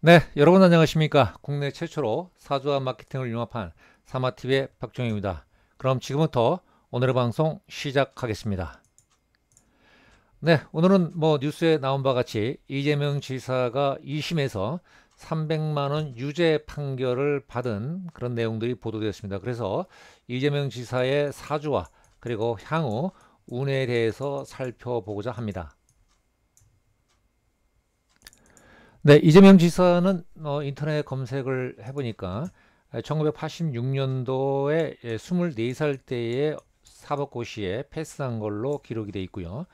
네, 여러분 안녕하십니까? 국내 최초로 사주와 마케팅을 융합한 사마TV의 박종입니다. 그럼 지금부터 오늘의 방송 시작하겠습니다. 네, 오늘은 뉴스에 나온 바 같이 이재명 지사가 2심에서 300만 원 유죄 판결을 받은 그런 내용들이 보도되었습니다. 그래서 이재명 지사의 사주와 그리고 향후 운에 대해서 살펴보고자 합니다. 네, 이재명 지사는 인터넷 검색을 해보니까 1986년도에 24살 때에 사법고시에 패스한 걸로 기록이 돼 있고요.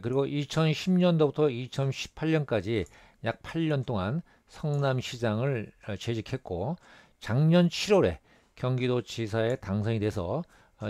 그리고 2010년도부터 2018년까지 약 8년 동안 성남시장을 재직했고, 작년 7월에 경기도지사에 당선이 돼서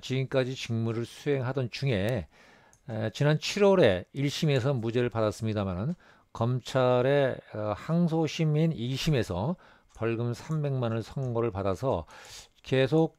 지금까지 직무를 수행하던 중에 지난 7월에 1심에서 무죄를 받았습니다만 검찰의 항소심인 2심에서 벌금 300만 원을 선고를 받아서 계속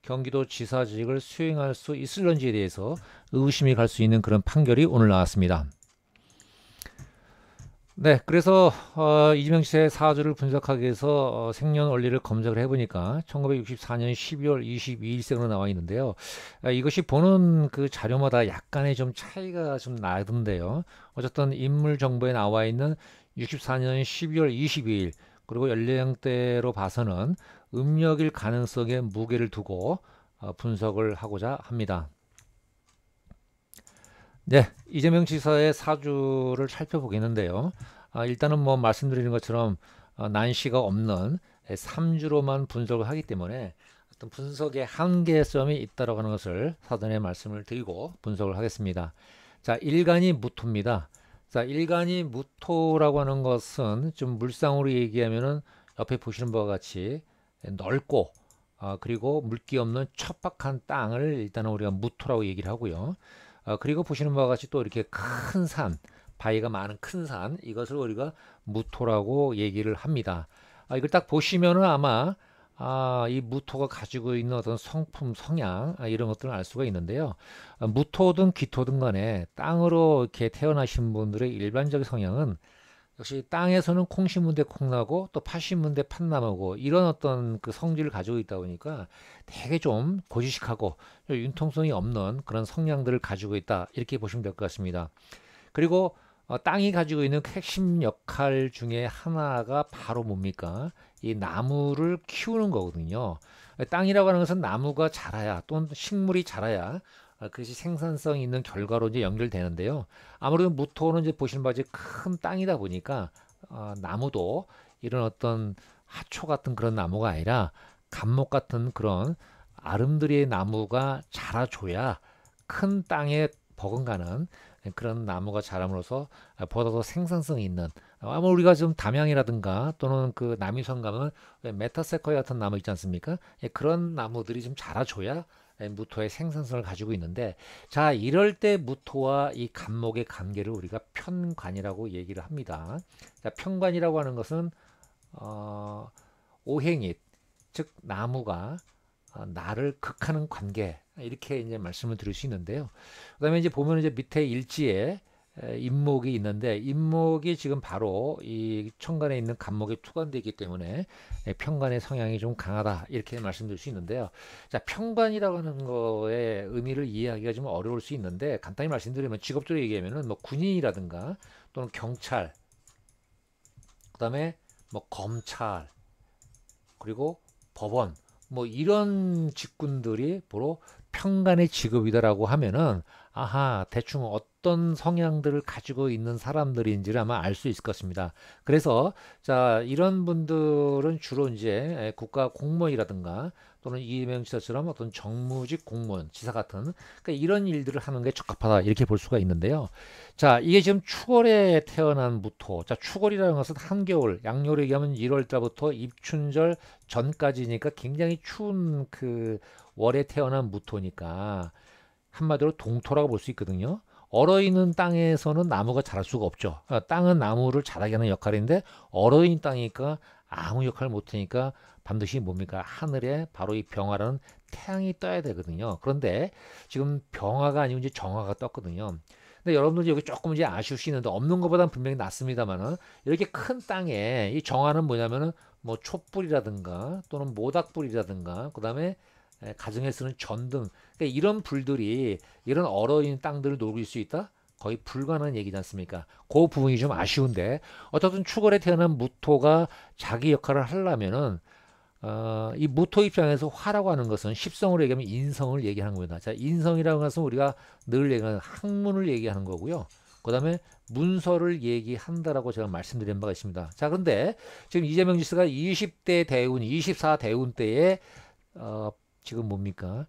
경기도지사직을 수행할 수 있을런지에 대해서 의구심이 갈 수 있는 그런 판결이 오늘 나왔습니다. 네, 그래서 이재명 씨의 사주를 분석하기 위해서 생년월일을 검색을 해보니까 1964년 12월 22일생으로 나와 있는데요. 이것이 보는 그 자료마다 약간의 좀 차이가 좀 나던데요. 어쨌든 인물 정보에 나와 있는 64년 12월 22일 그리고 연령대로 봐서는 음력일 가능성에 무게를 두고 분석을 하고자 합니다. 네, 이재명 지사의 사주를 살펴보겠는데요. 일단은 말씀드리는 것처럼 난시가 없는 3주로만 분석을 하기 때문에 어떤 분석의 한계점이 있다고 하는 것을 사전에 말씀을 드리고 분석을 하겠습니다. 자, 일간이 무토입니다. 자, 일간이 무토라고 하는 것은 좀 물상으로 얘기하면은 옆에 보시는 바와 같이 넓고 그리고 물기 없는 척박한 땅을 일단은 우리가 무토라고 얘기를 하고요. 그리고 보시는 바와 같이 또 이렇게 큰 산, 바위가 많은 큰 산, 이것을 우리가 무토라고 얘기를 합니다. 이걸 딱 보시면은 아마 이 무토가 가지고 있는 어떤 성품, 성향 이런 것들을 알 수가 있는데요. 무토든 기토든 간에 땅으로 이렇게 태어나신 분들의 일반적인 성향은 역시 땅에서는 콩 심은 데 콩나고 또 팥 심은 데 팥나무고 이런 어떤 그 성질을 가지고 있다 보니까 되게 좀 고지식하고 융통성이 없는 그런 성향들을 가지고 있다 이렇게 보시면 될 것 같습니다. 그리고 땅이 가지고 있는 핵심 역할 중에 하나가 바로 뭡니까? 이 나무를 키우는 거거든요. 땅이라고 하는 것은 나무가 자라야 또는 식물이 자라야 그것이 생산성 있는 결과로 이제 연결되는데요. 아무래도 무토는 이제 보시는 바와 같이 큰 땅이다 보니까 나무도 이런 어떤 하초 같은 그런 나무가 아니라 감목 같은 그런 아름드리의 나무가 자라줘야 큰 땅에 버금가는 그런 나무가 자람으로써 보다 더 생산성이 있는 아마 우리가 좀 담양이라든가 또는 그 남이섬 가면 메타세코이 같은 나무 있지 않습니까? 그런 나무들이 좀 자라줘야 무토의 생산성을 가지고 있는데, 자, 이럴 때 무토와 이 간목의 관계를 우리가 편관이라고 얘기를 합니다. 자, 편관이라고 하는 것은 오행잇, 즉 나무가 나를 극하는 관계 이렇게 이제 말씀을 드릴 수 있는데요. 그다음에 이제 보면 이제 밑에 일지에 임목이 있는데 임목이 지금 바로 이 천간에 있는 간목에 투관되기 때문에 편관의 성향이 좀 강하다 이렇게 말씀드릴 수 있는데요. 자, 편관이라고 하는 거의 의미를 이해하기가 좀 어려울 수 있는데 간단히 말씀드리면 직업적으로 얘기하면은 군인이라든가 또는 경찰, 그다음에 검찰, 그리고 법원 이런 직군들이 바로 평간의 직업이다라고 하면은 아하 대충 어떤 성향들을 가지고 있는 사람들인지를 아마 알 수 있을 것입니다. 그래서 자 이런 분들은 주로 이제 국가 공무원이라든가 또는 이재명 지사처럼 어떤 정무직 공무원, 지사 같은 그러니까 이런 일들을 하는 게 적합하다 이렇게 볼 수가 있는데요. 자 이게 지금 추월에 태어난 무토. 자 추월이라는 것은 한겨울, 양력으로 얘기하면 1월 달부터 입춘절 전까지니까 굉장히 추운 그 월에 태어난 무토니까 한마디로 동토라고 볼 수 있거든요. 얼어있는 땅에서는 나무가 자랄 수가 없죠. 땅은 나무를 자라게 하는 역할인데 얼어있는 땅이니까 아무 역할을 못하니까 반드시 뭡니까? 하늘에 바로 이 병화라는 태양이 떠야 되거든요. 그런데 지금 병화가 아니고 이제 정화가 떴거든요. 근데 여러분들 여기 조금 이제 아쉬울 수 있는데 없는 것보다는 분명히 낫습니다만은 이렇게 큰 땅에 이 정화는 뭐냐면은 뭐 촛불이라든가 또는 모닥불이라든가 그다음에 가정에 쓰는 전등 그러니까 이런 불들이 이런 얼어있는 땅들을 녹일 수 있다? 거의 불가능한 얘기지 않습니까? 그 부분이 좀 아쉬운데 어쨌든 추월에 태어난 무토가 자기 역할을 하려면은 이 무토 입장에서 화라고 하는 것은 십성으로 얘기하면 인성을 얘기하는 겁니다. 자, 인성이라고 하는 것은 우리가 늘 얘기하는 학문을 얘기하는 거고요. 그 다음에 문서를 얘기한다라고 제가 말씀드린 바가 있습니다. 자, 그런데 지금 이재명 지사가 20대 대운, 24 대운 때에 지금 뭡니까?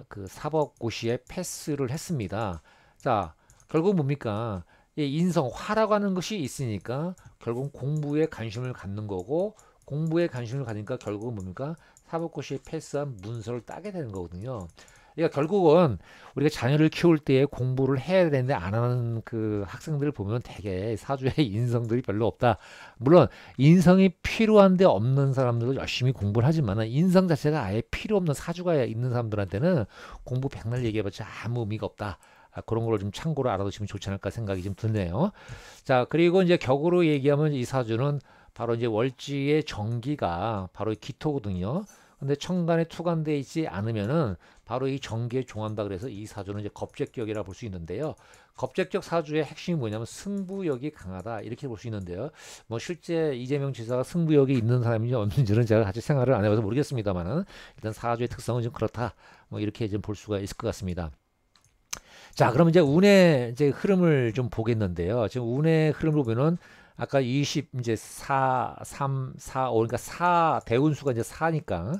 그 사법고시에 패스를 했습니다. 자, 결국 뭡니까? 이 인성, 화라고 하는 것이 있으니까 결국 공부에 관심을 갖는 거고 공부에 관심을 가니까 결국은 뭡니까? 사법고시에 패스한 문서를 따게 되는 거거든요. 그러니까 결국은 우리가 자녀를 키울 때 공부를 해야 되는데 안 하는 그 학생들을 보면 되게 사주에 인성들이 별로 없다. 물론 인성이 필요한데 없는 사람들도 열심히 공부를 하지만 인성 자체가 아예 필요 없는 사주가 있는 사람들한테는 공부 백날 얘기해봤자 아무 의미가 없다. 그런 걸 좀 참고로 알아두시면 좋지 않을까 생각이 좀 드네요. 자, 그리고 이제 격으로 얘기하면 이 사주는 바로 이제 월지의 정기가 바로 기토거든요. 근데 천간에 투간돼 있지 않으면은 바로 이 정기에 종한다 그래서 이 사주는 이제 겁재격이라 볼 수 있는데요. 겁재격 사주의 핵심이 뭐냐면 승부욕이 강하다 이렇게 볼 수 있는데요. 뭐 실제 이재명 지사가 승부욕이 있는 사람인지 없는지는 제가 같이 생활을 안 해봐서 모르겠습니다만은 일단 사주의 특성은 좀 그렇다. 뭐 이렇게 좀 볼 수가 있을 것 같습니다. 자, 그럼 이제 운의 이제 흐름을 좀 보겠는데요. 지금 운의 흐름을 보면은 아까 20 이제 4, 3, 4, 5 그러니까 4 대운수가 이제 4니까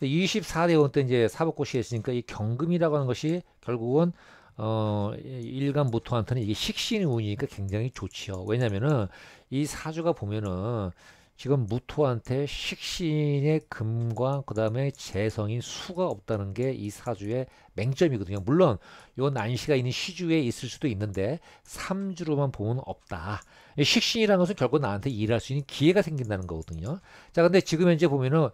24대운 때 이제 사법고시에 있으니까 이 경금이라고 하는 것이 결국은 일간 모토한테는 이게 식신의 운이니까 굉장히 좋지요. 왜냐면은 이 사주가 보면은 지금 무토한테 식신의 금과 그 다음에 재성인 수가 없다는 게 이 사주의 맹점이거든요. 물론 요 난시가 있는 시주에 있을 수도 있는데 삼주로만 보면 없다. 식신이라는 것은 결국 나한테 일할 수 있는 기회가 생긴다는 거거든요. 자, 근데 지금 현재 보면은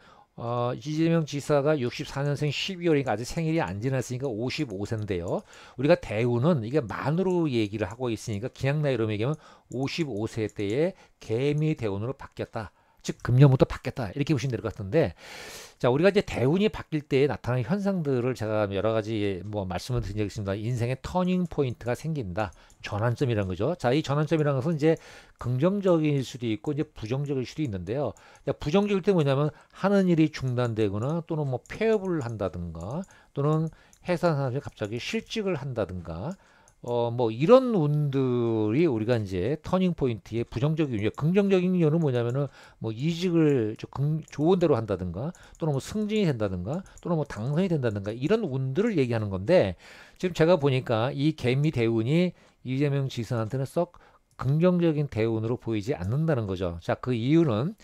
이재명 지사가 64년생 12월이니까 아직 생일이 안 지났으니까 55세인데요. 우리가 대운은 이게 만으로 얘기를 하고 있으니까 그냥 나이로 얘기하면 55세 때에 개미 대운으로 바뀌었다. 즉 금년부터 바뀌었다 이렇게 보시면 될 것 같은데 자 우리가 이제 대운이 바뀔 때 나타나는 현상들을 제가 여러 가지 뭐 말씀을 드린 적이 있습니다. 인생의 터닝 포인트가 생긴다. 전환점이라는 거죠. 자, 이 전환점이라는 것은 이제 긍정적일 수도 있고 이제 부정적일 수도 있는데요. 부정적일 때 뭐냐면 하는 일이 중단되거나 또는 뭐 폐업을 한다든가 또는 회사 사람이 갑자기 실직을 한다든가 뭐 이런 운들이 우리가 이제 터닝 포인트의 부정적인 이유, 긍정적인 이유는 뭐냐면은 뭐 이직을 좋은 대로 한다든가 또는 뭐 승진이 된다든가 또는 뭐 당선이 된다든가 이런 운들을 얘기하는 건데 지금 제가 보니까 이 개미 대운이 이재명 지사한테는 썩 긍정적인 대운으로 보이지 않는다는 거죠. 자, 그 이유는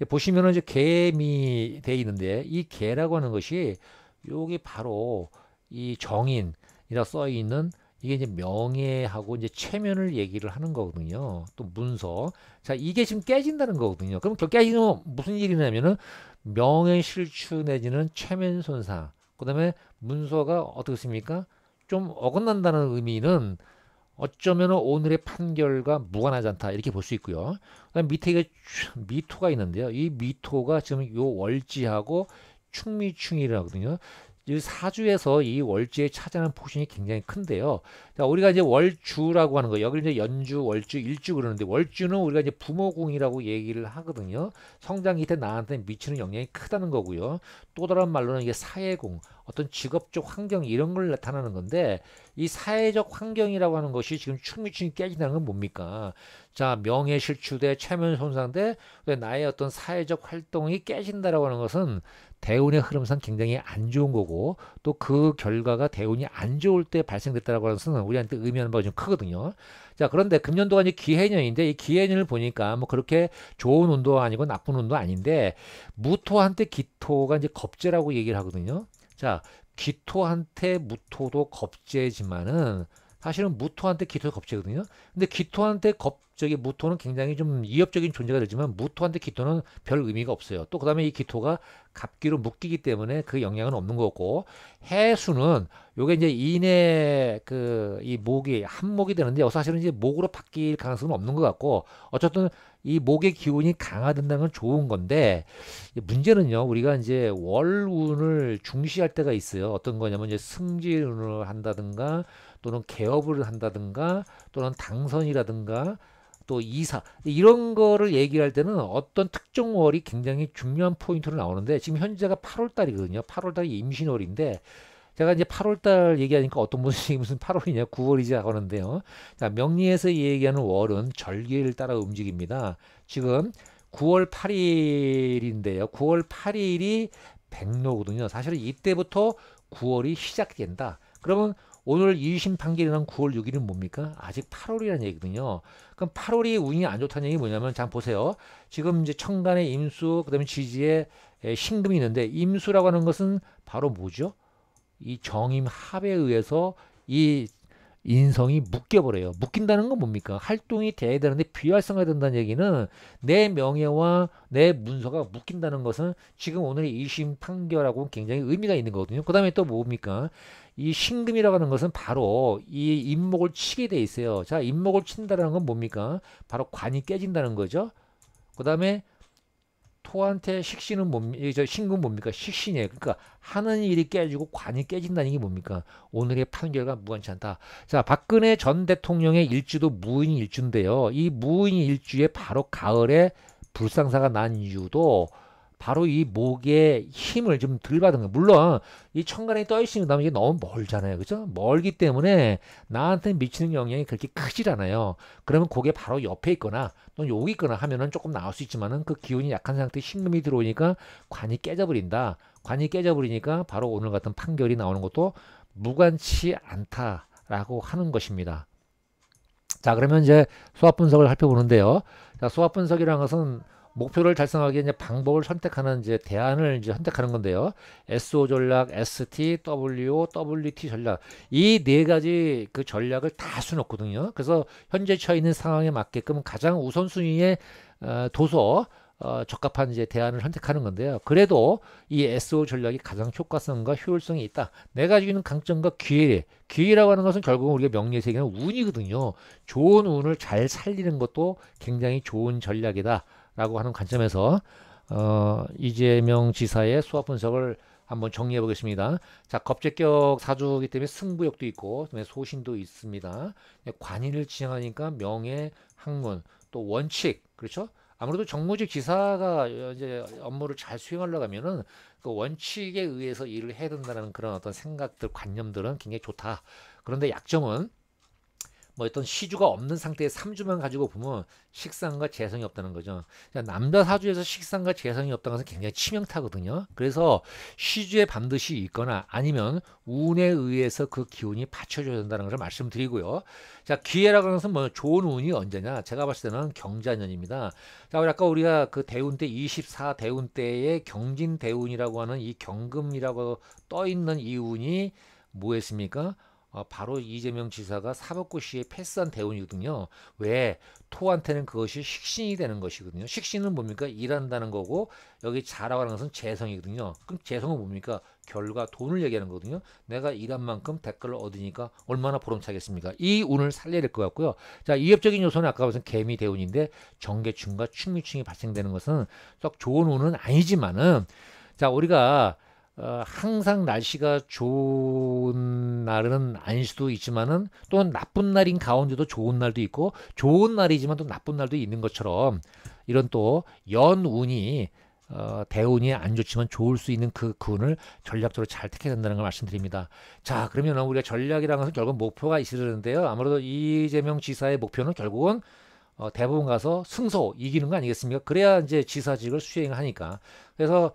보시면은 이제 개미 돼 있는데 이 개라고 하는 것이 여기 바로 이 정인이라 써 있는 이게 이제 명예하고 이제 체면을 얘기를 하는 거거든요. 또 문서. 자, 이게 지금 깨진다는 거거든요. 그럼 깨지면 무슨 일이냐면은 명예 실추 내지는 체면 손상. 그다음에 문서가 어떻습니까? 좀 어긋난다는 의미는 어쩌면 오늘의 판결과 무관하지 않다 이렇게 볼 수 있고요. 그다음 밑에 이게 미토가 있는데요. 이 미토가 지금 요 월지하고 충미충이라거든요. 이 사주에서 이 월지에 차지하는 포션이 굉장히 큰데요. 자, 우리가 이제 월주라고 하는 거, 여기 이제 연주, 월주, 일주 그러는데 월주는 우리가 이제 부모궁이라고 얘기를 하거든요. 성장 기태 나한테 미치는 영향이 크다는 거고요. 또 다른 말로는 이게 사회궁, 어떤 직업적 환경 이런 걸 나타나는 건데 이 사회적 환경이라고 하는 것이 지금 충미충이 깨진다는 건 뭡니까? 자, 명예 실추대, 체면 손상대, 나의 어떤 사회적 활동이 깨진다라고 하는 것은 대운의 흐름상 굉장히 안 좋은 거고 또 그 결과가 대운이 안 좋을 때 발생됐다라고 하는 것은 우리한테 의미하는 바가 좀 크거든요. 자, 그런데 금년도가 이제 기해년인데 이 기해년을 보니까 뭐 그렇게 좋은 운도 아니고 나쁜 운도 아닌데 무토한테 기토가 이제 겁재라고 얘기를 하거든요. 자, 기토한테 무토도 겁재지만은 사실은 무토한테 기토가 겁제거든요. 근데 기토한테 겁적이 무토는 굉장히 좀 이협적인 존재가 되지만 무토한테 기토는 별 의미가 없어요. 또 그다음에 이 기토가 갑기로 묶이기 때문에 그 영향은 없는 거고 해수는 요게 이제 인의 그 이 목이 한목이 되는데 사실은 이제 목으로 바뀔 가능성은 없는 것 같고 어쨌든 이 목의 기운이 강화된다는 건 좋은 건데 문제는요 우리가 이제 월운을 중시할 때가 있어요. 어떤 거냐면 이제 승진운을 한다든가 또는 개업을 한다든가 또는 당선이라든가 또 이사 이런 거를 얘기할 때는 어떤 특정 월이 굉장히 중요한 포인트로 나오는데 지금 현재가 8월 달이거든요. 8월 달이 임신월인데 제가 이제 8월 달 얘기하니까 어떤 분이 무슨 8월이냐 9월이지 하는데요. 자, 명리에서 얘기하는 월은 절기를 따라 움직입니다. 지금 9월 8일인데요. 9월 8일이 백로거든요. 사실은 이때부터 9월이 시작된다. 그러면 오늘 이심판결이란 9월 6일은 뭡니까? 아직 8월이라는 얘기거든요. 그럼 8월이 운이 안 좋다는 얘기 뭐냐면, 자, 보세요. 지금 이제 천간에 임수, 그 다음에 지지에 신금이 있는데, 임수라고 하는 것은 바로 뭐죠? 이 정임합에 의해서 이 인성이 묶여버려요. 묶인다는 건 뭡니까? 활동이 돼야 되는데 비활성화 된다는 얘기는 내 명예와 내 문서가 묶인다는 것은 지금 오늘의 이심 판결하고 굉장히 의미가 있는 거거든요. 그 다음에 또 뭡니까? 이 신금이라고 하는 것은 바로 이 임목을 치게 돼 있어요. 자, 임목을 친다는 건 뭡니까? 바로 관이 깨진다는 거죠. 그 다음에 토한테 식신은 뭡니까? 신금 뭡니까? 식신이에요. 그러니까 하는 일이 깨지고 관이 깨진다는 게 뭡니까? 오늘의 판결과 무관치 않다. 자, 박근혜 전 대통령의 일주도 무인 일주인데요. 이 무인 일주에 바로 가을에 불상사가 난 이유도 바로 이 목의 힘을 좀 덜 받은 거예요. 물론 이 천간에 떠 있으면 그다음에 이게 너무 멀잖아요. 그죠? 멀기 때문에 나한테 미치는 영향이 그렇게 크질 않아요. 그러면 그게 바로 옆에 있거나 또는 여기 있거나 하면은 조금 나올 수 있지만은 그 기운이 약한 상태에 신금이 들어오니까 관이 깨져버린다. 관이 깨져버리니까 바로 오늘 같은 판결이 나오는 것도 무관치 않다라고 하는 것입니다. 자, 그러면 이제 수학 분석을 살펴보는데요. 자, 수학 분석이라는 것은 목표를 달성하기 위해 이제 방법을 선택하는 이제 대안을 이제 선택하는 건데요. SO 전략, ST, WO, WT 전략 이 네 가지 그 전략을 다 수놓거든요. 그래서 현재 처해 있는 상황에 맞게끔 가장 우선순위의 도서 적합한 이제 대안을 선택하는 건데요. 그래도 이 SO 전략이 가장 효과성과 효율성이 있다. 내가 가지고 있는 강점과 기회라고 하는 것은 결국 우리가 명리의 세계는 운이거든요. 좋은 운을 잘 살리는 것도 굉장히 좋은 전략이다. 라고 하는 관점에서 이재명 지사의 수학 분석을 한번 정리해 보겠습니다. 자, 겁제격 사주이기 때문에 승부욕도 있고 소신도 있습니다. 관인을 지향하니까 명예, 학문, 또 원칙, 그렇죠? 아무래도 정무직 지사가 이제 업무를 잘 수행하려고 하면은 그 원칙에 의해서 일을 해야 된다는 그런 어떤 생각들, 관념들은 굉장히 좋다. 그런데 약점은 뭐 어떤 시주가 없는 상태의 3주만 가지고 보면 식상과 재성이 없다는 거죠. 남자 사주에서 식상과 재성이 없다는 것은 굉장히 치명타거든요. 그래서 시주에 반드시 있거나 아니면 운에 의해서 그 기운이 받쳐줘야 된다는 것을 말씀드리고요. 자, 기회라고 하는 것은 뭐 좋은 운이 언제냐? 제가 봤을 때는 경자년입니다. 자, 아까 우리가 그 대운 때 24 대운 때의 경진 대운이라고 하는 이 경금이라고 떠 있는 이 운이 뭐였습니까? 바로 이재명 지사가 사법고시에 패스한 대운이거든요. 왜? 토한테는 그것이 식신이 되는 것이거든요. 식신은 뭡니까? 일한다는 거고 여기 자라고 하는 것은 재성이거든요. 그럼 재성은 뭡니까? 결과, 돈을 얘기하는 거거든요. 내가 일한 만큼 대가를 얻으니까 얼마나 보람차겠습니까? 이 운을 살려야 될 것 같고요. 자, 이협적인 요소는 아까 무슨 개미 대운인데 정계충과 충미충이 발생되는 것은 썩 좋은 운은 아니지만은 자, 우리가 항상 날씨가 좋은 날은 아닐 수도 있지만은 또 나쁜 날인 가운데도 좋은 날도 있고 좋은 날이지만 또 나쁜 날도 있는 것처럼 이런 또 연운이 대운이 안 좋지만 좋을 수 있는 그 운을 전략적으로 잘 택해야 된다는 걸 말씀드립니다. 자, 그러면 우리가 전략이라는 것은 결국 목표가 있어야 되는데요. 아무래도 이재명 지사의 목표는 결국은 대법원 가서 승소 이기는 거 아니겠습니까? 그래야 이제 지사직을 수행하니까. 그래서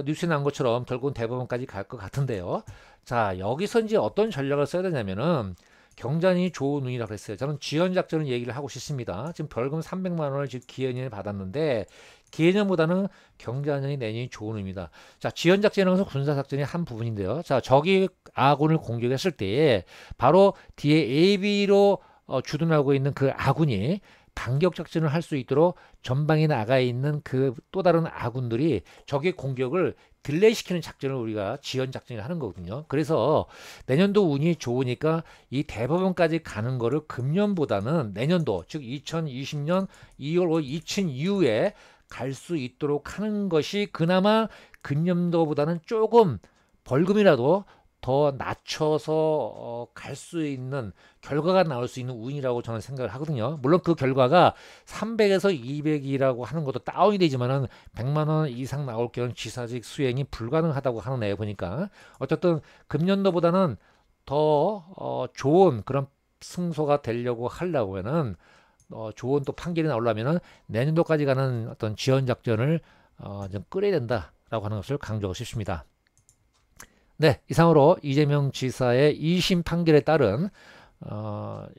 뉴스에 난 것처럼 결국은 대법원까지 갈 것 같은데요. 자, 여기서 이제 어떤 전략을 써야 되냐면은 경제안이 좋은 운이라고 그랬어요. 저는 지연작전을 얘기를 하고 싶습니다. 지금 벌금 300만 원을 지금 기해년에 받았는데 기해년보다는 경제안이 내년이 좋은 운입니다. 자, 지연작전이라는 것은 군사작전의 한 부분인데요. 자, 적이 아군을 공격했을 때에 바로 뒤에 AB로 주둔하고 있는 그 아군이 반격작전을 할 수 있도록 전방에 나가 있는 그 또 다른 아군들이 적의 공격을 딜레이시키는 작전을 우리가 지연작전을 하는 거거든요. 그래서 내년도 운이 좋으니까 이 대법원까지 가는 거를 금년보다는 내년도, 즉 2020년 2월 2친 이후에 갈 수 있도록 하는 것이 그나마 금년도보다는 조금 벌금이라도 더 낮춰서 갈 수 있는 결과가 나올 수 있는 운이라고 저는 생각을 하거든요. 물론 그 결과가 300에서 200이라고 하는 것도 다운이 되지만은 100만 원 이상 나올 경우는 지사직 수행이 불가능하다고 하는 애 보니까 어쨌든 금년도보다는 더 좋은 그런 승소가 되려고 하려면은 좋은 또 판결이 나오려면은 내년도까지 가는 어떤 지원 작전을 좀 끌어야 된다라고 하는 것을 강조하고 싶습니다. 네, 이상으로 이재명 지사의 2심 판결에 따른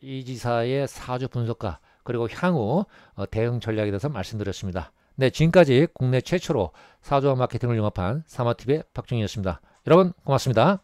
이 지사의 사주 분석과 그리고 향후 대응 전략에 대해서 말씀드렸습니다. 네, 지금까지 국내 최초로 사주와 마케팅을 융합한 사마TV의 박종희였습니다. 여러분 고맙습니다.